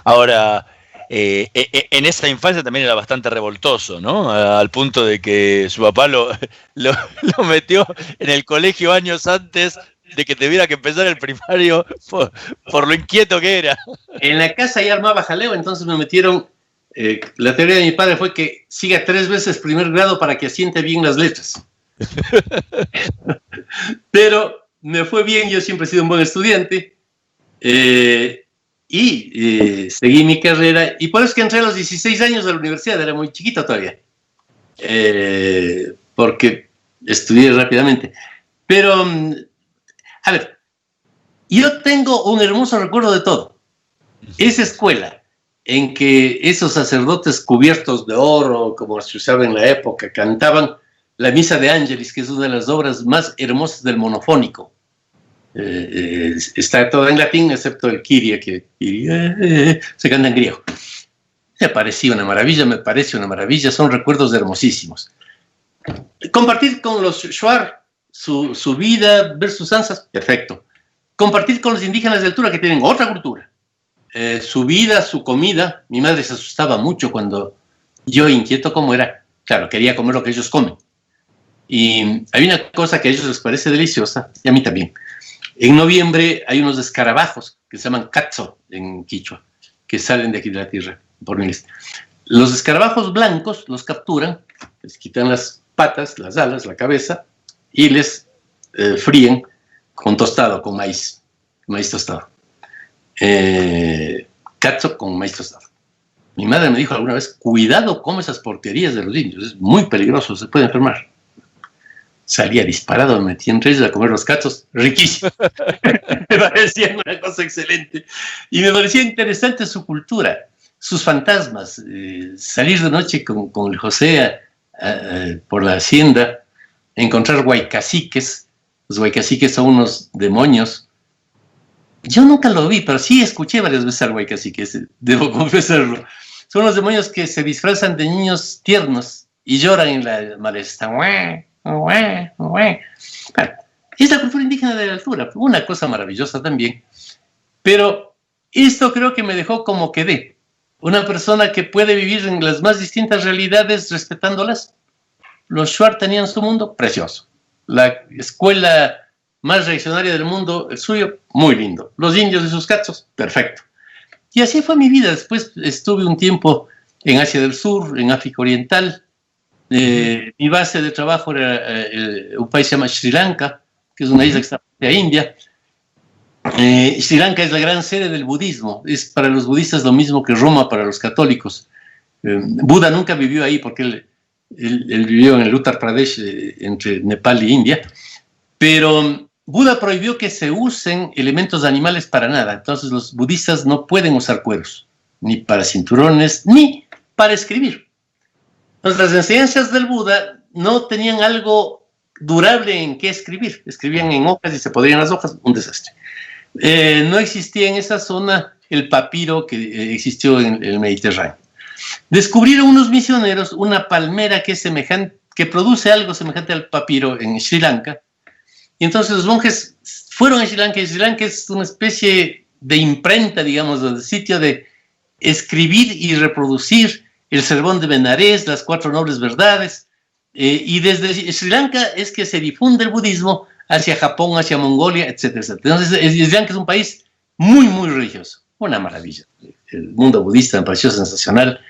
Speaker 5: Ahora, en esa infancia también era bastante revoltoso, ¿no? Al punto de que su papá lo metió en el colegio años antes de que tuviera que empezar el primario por lo inquieto que era.
Speaker 6: En la casa ya armaba jaleo, entonces me metieron. La teoría de mi padre fue que siga 3 veces primer grado para que asiente bien las letras. Pero me fue bien, yo siempre he sido un buen estudiante. Seguí mi carrera, y por eso es que entré a los 16 años a la universidad, era muy chiquito todavía, porque estudié rápidamente. Pero, a ver, yo tengo un hermoso recuerdo de todo. Esa escuela en que esos sacerdotes cubiertos de oro, como se usaba en la época, cantaban la Misa de Ángelis, que es una de las obras más hermosas del monofónico. Está todo en latín, excepto el Kyrie, que se canta en griego. Me parecía una maravilla, me parece una maravilla, son recuerdos hermosísimos. Compartir con los Shuar su vida, ver sus danzas, perfecto. Compartir con los indígenas de altura, que tienen otra cultura, su vida, su comida. Mi madre se asustaba mucho cuando yo, inquieto como era, claro, quería comer lo que ellos comen. Y hay una cosa que a ellos les parece deliciosa, y a mí también. En noviembre hay unos escarabajos que se llaman katso en quichua, que salen de aquí de la tierra, por miles. Los escarabajos blancos los capturan, les quitan las patas, las alas, la cabeza, y les fríen con tostado, con maíz tostado. Katso con maíz tostado. Mi madre me dijo alguna vez, cuidado con esas porquerías de los indios, es muy peligroso, se puede enfermar. Salía disparado, me metí entre ellos a comer los catzos, riquísimo. Me parecía una cosa excelente. Y me parecía interesante su cultura, sus fantasmas. Salir de noche con el José por la hacienda, encontrar huaycaciques. Los huaycaciques son unos demonios. Yo nunca lo vi, pero sí escuché varias veces al huaycacique, debo confesarlo. Son los demonios que se disfrazan de niños tiernos y lloran en la maleza. Bueno, es la cultura indígena de la altura, una cosa maravillosa también. Pero esto creo que me dejó como quedé, una persona que puede vivir en las más distintas realidades respetándolas. Los Shuar tenían su mundo precioso, la escuela más reaccionaria del mundo, el suyo, muy lindo. Los indios y sus catzos, perfecto. Y así fue mi vida. Después estuve un tiempo en Asia del Sur, en África Oriental. Mi base de trabajo era un país que se llama Sri Lanka, que es una isla que está frente a India. Sri Lanka es la gran sede del budismo. Es para los budistas lo mismo que Roma para los católicos. Buda nunca vivió ahí porque él vivió en el Uttar Pradesh, entre Nepal y India. Pero Buda prohibió que se usen elementos animales para nada. Entonces los budistas no pueden usar cueros, ni para cinturones, ni para escribir. Entonces, las enseñanzas del Buda no tenían algo durable en qué escribir. Escribían en hojas y se podrían las hojas, un desastre. No existía en esa zona el papiro que existió en el Mediterráneo. Descubrieron unos misioneros una palmera que es semejante, que produce algo semejante al papiro en Sri Lanka. Y entonces los monjes fueron a Sri Lanka, y Sri Lanka es una especie de imprenta, digamos, de sitio de escribir y reproducir el sermón de Benarés, las 4 nobles verdades, y desde Sri Lanka es que se difunde el budismo hacia Japón, hacia Mongolia, etcétera, etcétera. Entonces, Sri Lanka es un país muy, muy religioso, una maravilla. El mundo budista me pareció sensacional.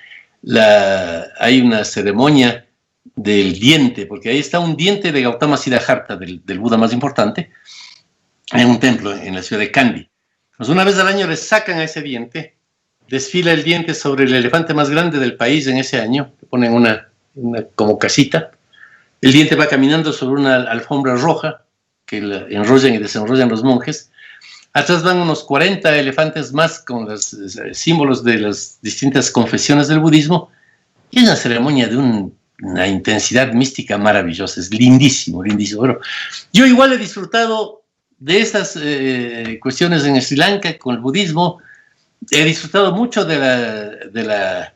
Speaker 6: Hay una ceremonia del diente, porque ahí está un diente de Gautama Siddhartha, del Buda más importante, en un templo en la ciudad de Kandy. Pues una vez al año le sacan a ese diente, desfila el diente sobre el elefante más grande del país en ese año, le ponen una como casita, el diente va caminando sobre una alfombra roja que la enrollan y desenrollan los monjes. Atrás van unos 40 elefantes más con los símbolos de las distintas confesiones del budismo, y es una ceremonia de una intensidad mística maravillosa, es lindísimo, lindísimo. Bueno, yo igual he disfrutado de esas cuestiones en Sri Lanka con el budismo. He disfrutado mucho de la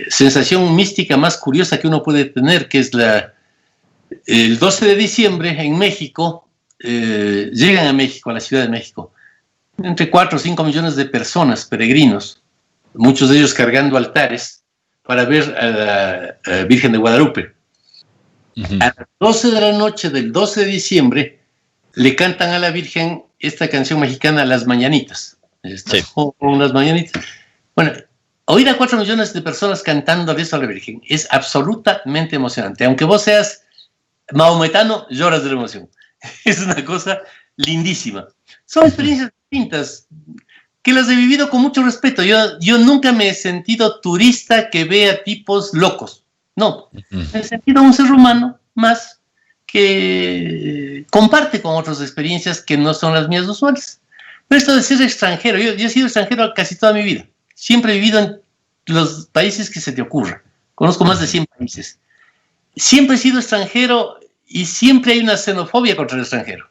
Speaker 6: sensación mística más curiosa que uno puede tener, que es el 12 de diciembre en México llegan a México, a la Ciudad de México, entre 4 o 5 millones de personas, peregrinos, muchos de ellos cargando altares para ver a la Virgen de Guadalupe. A las 12 de la noche del 12 de diciembre le cantan a la Virgen esta canción mexicana, Las Mañanitas.
Speaker 5: Sí.
Speaker 6: Las Mañanitas. Bueno, oír a 4 millones de personas cantando eso a la Virgen es absolutamente emocionante. Aunque vos seas maometano, lloras de la emoción. Es una cosa lindísima. Son experiencias distintas que las he vivido con mucho respeto. Yo nunca me he sentido turista que ve a tipos locos. No, me he sentido un ser humano más que comparte con otras experiencias que no son las mías usuales. Pero esto de ser extranjero, yo he sido extranjero casi toda mi vida. Siempre he vivido en los países que se te ocurra. Conozco más de 100 países. Siempre he sido extranjero y siempre hay una xenofobia contra el extranjero.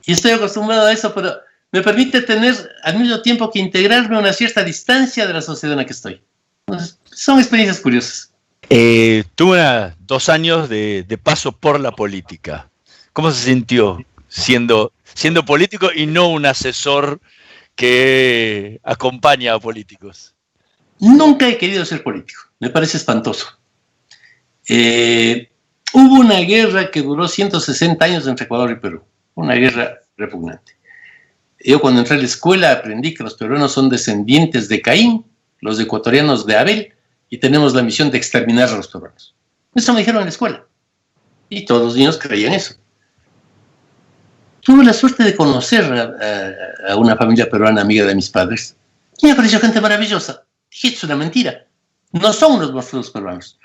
Speaker 6: Y estoy acostumbrado a eso, pero me permite tener al mismo tiempo que integrarme a una cierta distancia de la sociedad en la que estoy. Entonces, son experiencias curiosas.
Speaker 5: Tuve 2 años de paso por la política. ¿Cómo se sintió siendo político y no un asesor que acompaña a políticos?
Speaker 6: Nunca he querido ser político. Me parece espantoso. Hubo una guerra que duró 160 años entre Ecuador y Perú. Una guerra repugnante. Yo cuando entré a la escuela aprendí que los peruanos son descendientes de Caín, los ecuatorianos de Abel, y tenemos la misión de exterminar a los peruanos. Eso me dijeron en la escuela. Y todos los niños creían eso. Tuve la suerte de conocer a una familia peruana amiga de mis padres. Y me pareció gente maravillosa. Dije, es una mentira. No son unos monstruos peruanos.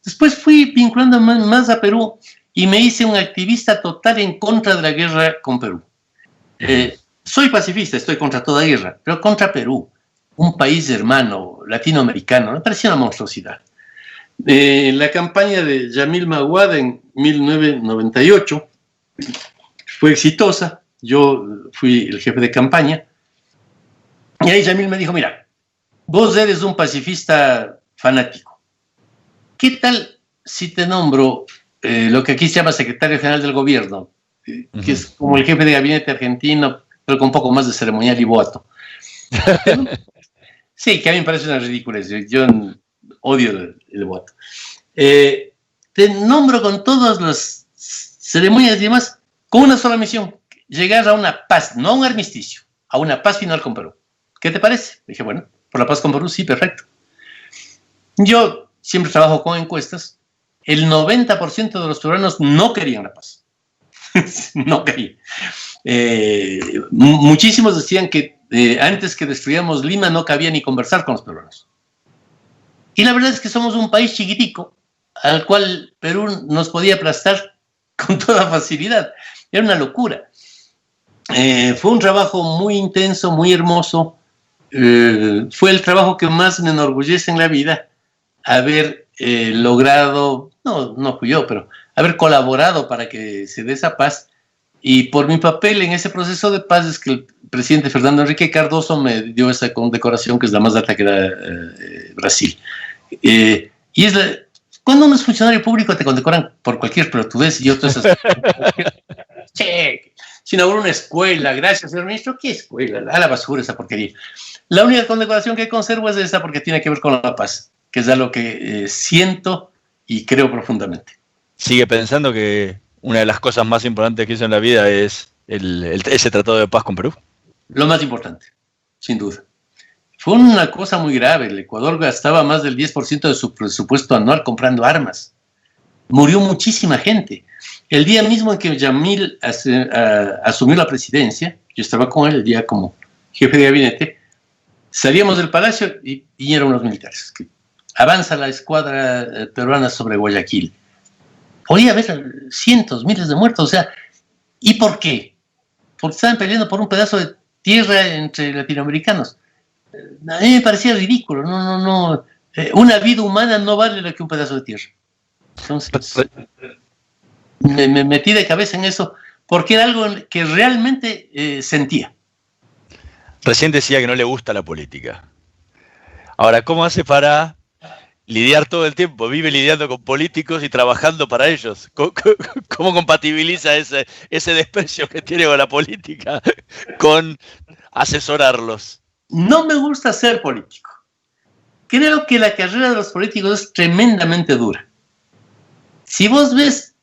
Speaker 6: Después fui vinculando más a Perú y me hice un activista total en contra de la guerra con Perú. Soy pacifista, estoy contra toda guerra, pero contra Perú, un país hermano latinoamericano, me parecía una monstruosidad. La campaña de Yamil Maguad en 1998 fue exitosa, yo fui el jefe de campaña, y ahí Yamil me dijo, mira, vos eres un pacifista fanático, ¿qué tal si te nombro lo que aquí se llama secretario general del gobierno, que es como el jefe de gabinete argentino, pero con un poco más de ceremonial y boato? Sí, que a mí me parece una ridiculez. Yo odio el boato. Te nombro con todas las ceremonias y demás, con una sola misión: llegar a una paz, no a un armisticio, a una paz final con Perú. ¿Qué te parece? Dije, bueno, por la paz con Perú, sí, perfecto. Yo siempre trabajo con encuestas. El 90% de los peruanos no querían la paz. No querían. Muchísimos decían que antes que destruyamos Lima no cabía ni conversar con los peruanos. Y la verdad es que somos un país chiquitico al cual Perú nos podía aplastar con toda facilidad. Era una locura. Fue un trabajo muy intenso, muy hermoso. Fue el trabajo que más me enorgullece en la vida, haber logrado, no fui yo, pero haber colaborado para que se dé esa paz. Y por mi papel en ese proceso de paz es que el presidente Fernando Henrique Cardoso me dio esa condecoración, que es la más alta que da Brasil. Y es cuando uno es funcionario público te condecoran por cualquier pelotudez y otras che, se inauguró una escuela, gracias señor ministro. ¿Qué escuela? A la basura esa porquería. La única condecoración que conservo es esa, porque tiene que ver con la paz, que es algo que siento y creo profundamente.
Speaker 5: ¿Sigue pensando que una de las cosas más importantes que hizo en la vida es ese tratado de paz con Perú?
Speaker 6: Lo más importante, sin duda. Fue una cosa muy grave. El Ecuador gastaba más del 10% de su presupuesto anual comprando armas. Murió muchísima gente. El día mismo en que Yamil asumió la presidencia, yo estaba con él el día como jefe de gabinete, salíamos del palacio y eran unos militares. Avanza la escuadra peruana sobre Guayaquil. Podía haber cientos, miles de muertos. O sea, ¿y por qué? Porque estaban peleando por un pedazo de tierra entre latinoamericanos. A mí me parecía ridículo. No. Una vida humana no vale lo que un pedazo de tierra. Entonces, me metí de cabeza en eso porque era algo que realmente sentía.
Speaker 5: Recién decía que no le gusta la política. Ahora, ¿cómo hace para lidiar todo el tiempo, vive lidiando con políticos y trabajando para ellos. ¿Cómo compatibiliza ese desprecio que tiene con la política con asesorarlos?
Speaker 6: No me gusta ser político. Creo que la carrera de los políticos es tremendamente dura. Si vos ves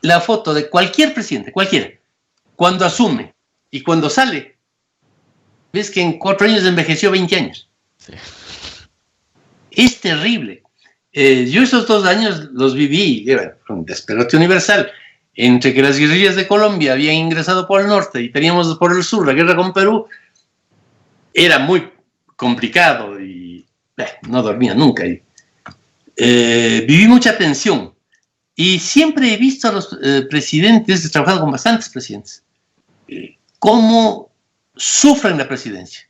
Speaker 6: la foto de cualquier presidente, cualquiera, cuando asume y cuando sale, ves que en 4 años envejeció 20 años. Sí. Es terrible. Yo esos 2 años los viví, era un despelote universal, entre que las guerrillas de Colombia habían ingresado por el norte y teníamos por el sur la guerra con Perú. Era muy complicado y no dormía nunca. Viví mucha tensión y siempre he visto a los presidentes, he trabajado con bastantes presidentes, cómo sufren la presidencia.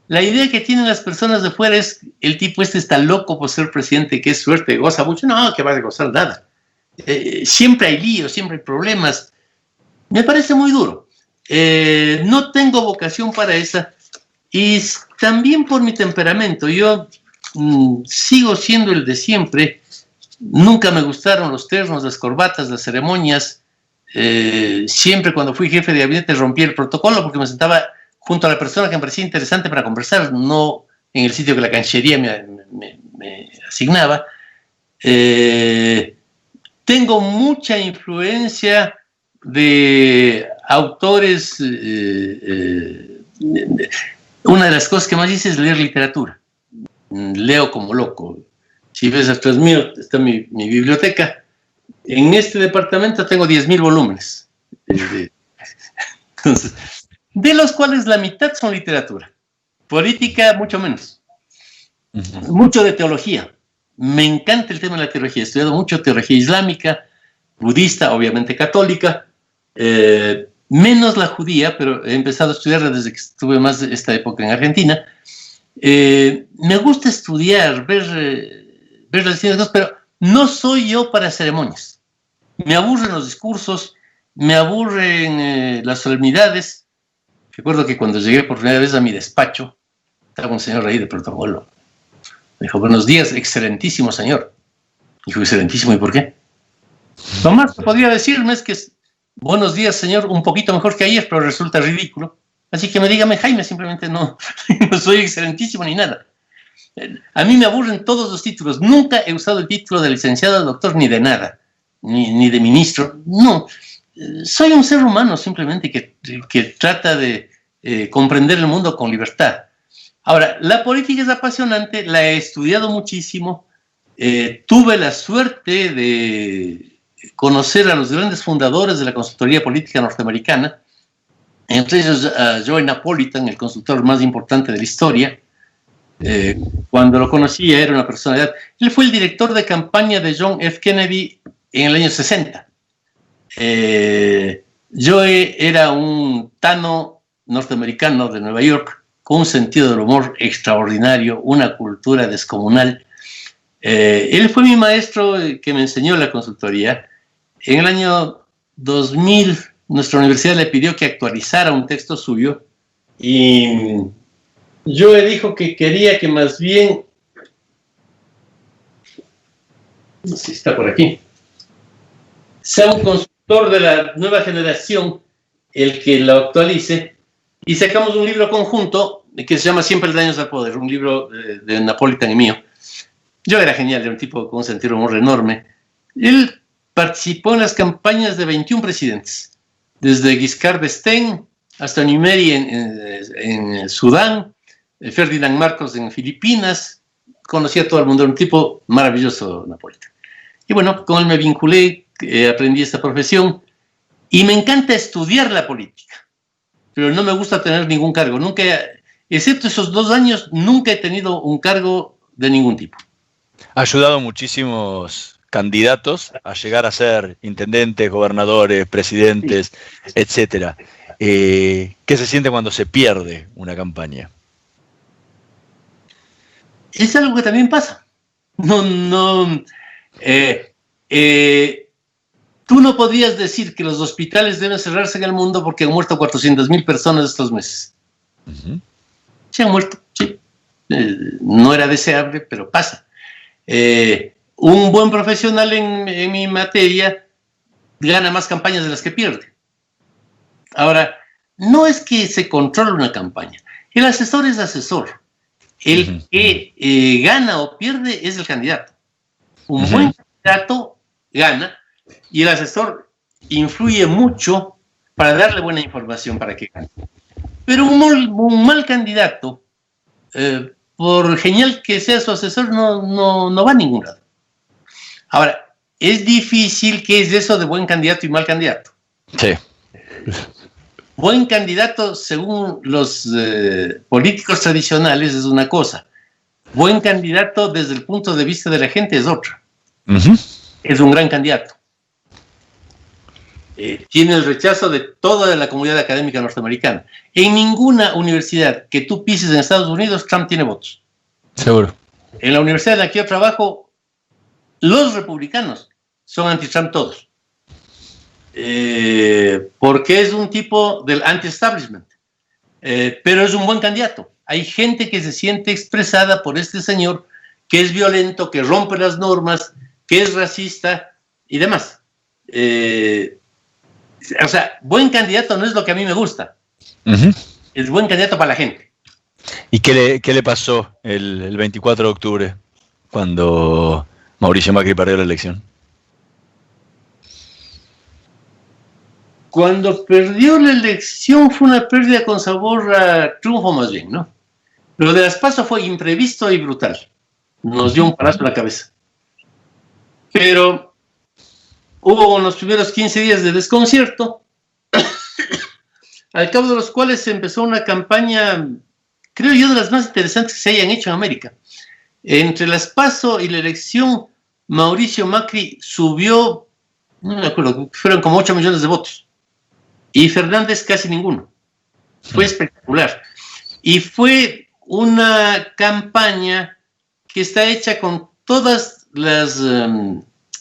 Speaker 6: La idea que tienen las personas de fuera es, el tipo este está loco por ser presidente, qué suerte, goza mucho. No, que va a gozar nada. Siempre hay líos, siempre hay problemas. Me parece muy duro. No tengo vocación para esa. Y también por mi temperamento. Yo sigo siendo el de siempre. Nunca me gustaron los ternos, las corbatas, las ceremonias. Siempre cuando fui jefe de gabinete rompí el protocolo porque me sentaba junto a la persona que me parecía interesante para conversar, no en el sitio que la Cancillería me asignaba. Tengo mucha influencia de autores. Una de las cosas que más hice es leer literatura. Leo como loco. Si ves atrás mío, está mi biblioteca. En este departamento tengo 10.000 volúmenes. Entonces, de los cuales la mitad son literatura. Política, mucho menos. Mucho de teología. Me encanta el tema de la teología. He estudiado mucho teología islámica, budista, obviamente católica, menos la judía, pero he empezado a estudiarla desde que estuve más de esta época en Argentina. Me gusta estudiar, ver las distintas cosas, pero no soy yo para ceremonias. Me aburren los discursos, me aburren las solemnidades. Recuerdo que cuando llegué por primera vez a mi despacho, estaba un señor ahí de protocolo. Me dijo, buenos días, excelentísimo señor. Dijo, excelentísimo, ¿y por qué? Lo más que podría decirme es que buenos días, señor, un poquito mejor que ayer, pero resulta ridículo. Así que dígame Jaime, simplemente no soy excelentísimo ni nada. A mí me aburren todos los títulos. Nunca he usado el título de licenciado, de doctor, ni de nada, ni de ministro. No. Soy un ser humano simplemente que trata de comprender el mundo con libertad. Ahora, la política es apasionante, la he estudiado muchísimo. Tuve la suerte de conocer a los grandes fundadores de la consultoría política norteamericana, entre ellos a Joe Napolitan, el consultor más importante de la historia. Cuando lo conocía era una personalidad. Él fue el director de campaña de John F. Kennedy en el año 60. Joe era un tano norteamericano de Nueva York con un sentido del humor extraordinario, una cultura descomunal. Él fue mi maestro que me enseñó la consultoría. En el año 2000 nuestra universidad le pidió que actualizara un texto suyo y Joe dijo que quería que más bien, no sé si está por aquí, sea un consultor de la nueva generación el que lo actualice, y sacamos un libro conjunto que se llama Siempre el daño al poder, un libro de Napolitan y mío. Yo era genial, era un tipo con un sentido de humor enorme. Él participó en las campañas de 21 presidentes, desde Giscard d'Estaing hasta Numeri en Sudán, Ferdinand Marcos en Filipinas. Conocía a todo el mundo, era un tipo maravilloso, Napolitan. Y bueno, con él me vinculé, aprendí esta profesión y me encanta estudiar la política, pero no me gusta tener ningún cargo. Nunca, excepto esos 2 años, nunca he tenido un cargo de ningún tipo.
Speaker 5: Ha ayudado a muchísimos candidatos a llegar a ser intendentes, gobernadores, presidentes, sí, etcétera. ¿Qué se siente cuando se pierde una campaña?
Speaker 6: Es algo que también pasa. Tú no podrías decir que los hospitales deben cerrarse en el mundo porque han muerto 400.000 personas estos meses. Se han muerto, sí. No era deseable, pero pasa. Un buen profesional en mi materia gana más campañas de las que pierde. Ahora, no es que se controle una campaña. El asesor es asesor. El que gana o pierde es el candidato. Un buen candidato gana y el asesor influye mucho para darle buena información para que gane. Pero un mal candidato, por genial que sea su asesor, no va a ningún lado. Ahora, es difícil. ¿Qué es eso de buen candidato y mal candidato?
Speaker 5: Sí.
Speaker 6: Buen candidato, según los políticos tradicionales, es una cosa. Buen candidato desde el punto de vista de la gente es otra. Es un gran candidato. Tiene el rechazo de toda la comunidad académica norteamericana. En ninguna universidad que tú pises en Estados Unidos, Trump tiene votos.
Speaker 5: Seguro.
Speaker 6: En la universidad en la que yo trabajo, los republicanos son anti-Trump todos. Porque es un tipo del anti-establishment. Pero es un buen candidato. Hay gente que se siente expresada por este señor, que es violento, que rompe las normas, que es racista y demás. O sea, buen candidato no es lo que a mí me gusta. Es buen candidato para la gente.
Speaker 5: ¿Y qué le pasó el 24 de octubre cuando Mauricio Macri perdió la elección?
Speaker 6: Cuando perdió la elección fue una pérdida con sabor a triunfo más bien, ¿no? Lo de las PASO fue imprevisto y brutal. Nos dio un palazo en la cabeza. Pero hubo unos primeros 15 días de desconcierto, al cabo de los cuales se empezó una campaña, creo yo, de las más interesantes que se hayan hecho en América. Entre las PASO y la elección, Mauricio Macri subió, no me acuerdo, fueron como 8 millones de votos. Y Fernández casi ninguno. Fue espectacular. Y fue una campaña que está hecha con todas las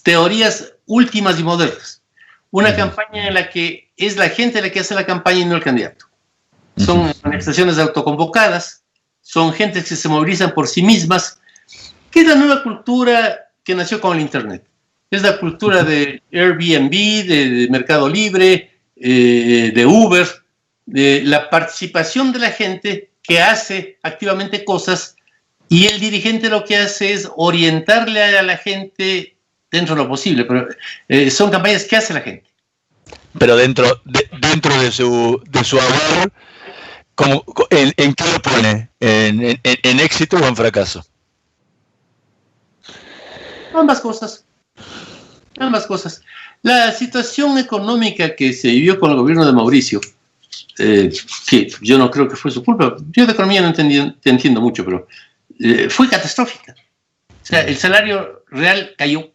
Speaker 6: teorías últimas y modernas. Una campaña en la que es la gente la que hace la campaña y no el candidato. Son manifestaciones autoconvocadas, son gentes que se movilizan por sí mismas, que es la nueva cultura que nació con el Internet. Es la cultura de Airbnb, de Mercado Libre, de Uber, de la participación de la gente que hace activamente cosas, y el dirigente lo que hace es orientarle a la gente dentro de lo posible, pero son campañas que hace la gente.
Speaker 5: Pero dentro de su haber, ¿en qué lo pone? ¿En éxito o en fracaso?
Speaker 6: Ambas cosas. La situación económica que se vivió con el gobierno de Mauricio, que yo no creo que fue su culpa, yo de economía no entiendo mucho, pero fue catastrófica. O sea, el salario real cayó,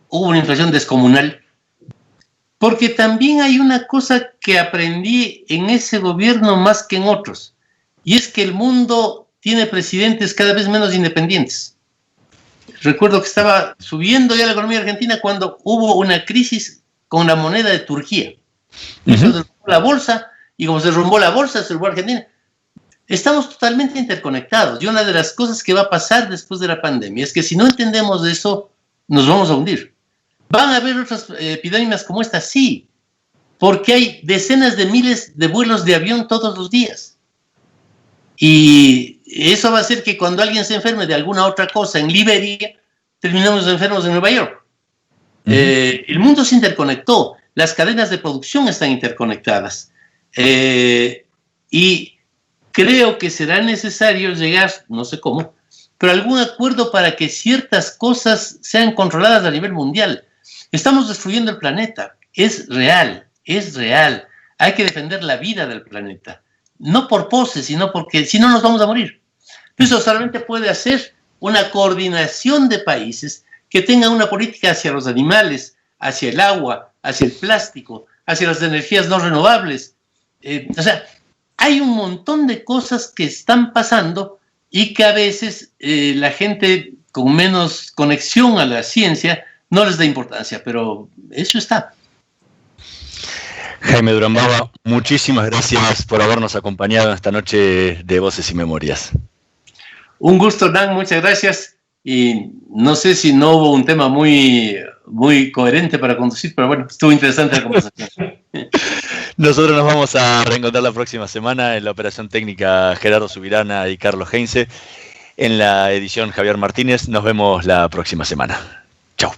Speaker 6: hubo una inflación descomunal, porque también hay una cosa que aprendí en ese gobierno más que en otros, y es que el mundo tiene presidentes cada vez menos independientes. Recuerdo que estaba subiendo ya la economía argentina cuando hubo una crisis con la moneda de Turquía. Se derrumbó la bolsa, y como se derrumbó la bolsa, se derrumbó Argentina. Estamos totalmente interconectados. Y una de las cosas que va a pasar después de la pandemia es que si no entendemos eso, nos vamos a hundir. ¿Van a haber otras epidemias como esta? Sí, porque hay decenas de miles de vuelos de avión todos los días. Y eso va a hacer que cuando alguien se enferme de alguna otra cosa en Liberia, terminemos enfermos en Nueva York. El mundo se interconectó, las cadenas de producción están interconectadas. Y creo que será necesario llegar, no sé cómo, pero a algún acuerdo para que ciertas cosas sean controladas a nivel mundial. Estamos destruyendo el planeta. Es real. Hay que defender la vida del planeta. No por pose, sino porque si no nos vamos a morir. Eso solamente puede hacer una coordinación de países que tengan una política hacia los animales, hacia el agua, hacia el plástico, hacia las energías no renovables. O sea, hay un montón de cosas que están pasando y que a veces la gente con menos conexión a la ciencia no les da importancia, pero eso está.
Speaker 5: Jaime Durán Baba, muchísimas gracias por habernos acompañado esta noche de Voces y Memorias.
Speaker 6: Un gusto, Dan, muchas gracias. y no sé si no hubo un tema muy coherente para conducir, pero bueno, estuvo interesante la conversación.
Speaker 5: Nosotros nos vamos a reencontrar la próxima semana en la operación técnica Gerardo Subirana y Carlos Heinze. En la edición Javier Martínez. Nos vemos la próxima semana. Chau.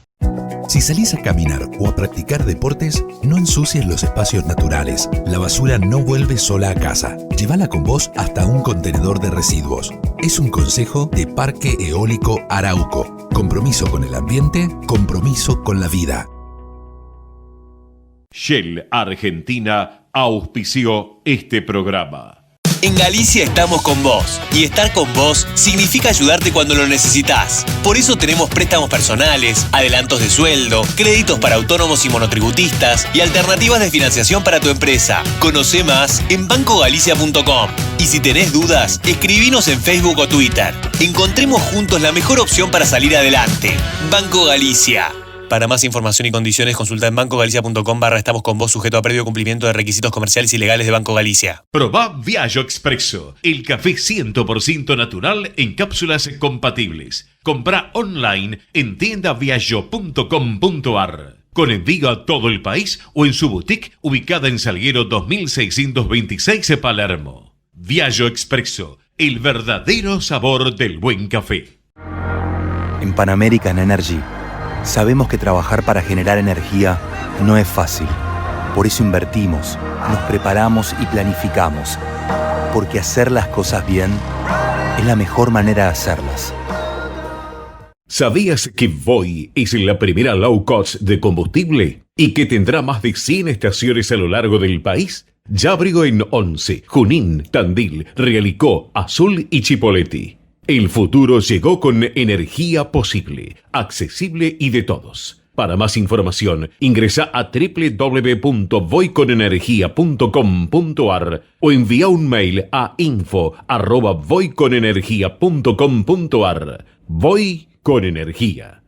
Speaker 1: Si salís a caminar o a practicar deportes, no ensucies los espacios naturales. La basura no vuelve sola a casa. Llévala con vos hasta un contenedor de residuos. Es un consejo de Parque Eólico Arauco. Compromiso con el ambiente, compromiso con la vida.
Speaker 2: Shell Argentina auspició este programa.
Speaker 3: En Galicia estamos con vos, y estar con vos significa ayudarte cuando lo necesitas. Por eso tenemos préstamos personales, adelantos de sueldo, créditos para autónomos y monotributistas y alternativas de financiación para tu empresa. Conoce más en bancogalicia.com. Y si tenés dudas, escribinos en Facebook o Twitter. Encontremos juntos la mejor opción para salir adelante. Banco Galicia. Para más información y condiciones, consulta en bancogalicia.com/estamos con vos, sujeto a previo cumplimiento de requisitos comerciales y legales de Banco Galicia.
Speaker 2: Probá Viaggio Expresso, el café 100% natural en cápsulas compatibles. Comprá online en tiendaviaggio.com.ar. Con envío a todo el país o en su boutique ubicada en Salguero 2626 Palermo. Viaggio Expresso, el verdadero sabor del buen café.
Speaker 4: En Pan American Energy sabemos que trabajar para generar energía no es fácil. Por eso invertimos, nos preparamos y planificamos. Porque hacer las cosas bien es la mejor manera de hacerlas.
Speaker 2: ¿Sabías que Voi es la primera low cost de combustible y que tendrá más de 100 estaciones a lo largo del país? Ya abrió en Once, Junín, Tandil, Realicó, Azul y Chipoleti. El futuro llegó con energía posible, accesible y de todos. Para más información, ingresa a www.voiconenergia.com.ar o envía un mail a info@voiconenergia.com.ar. Voy con energía.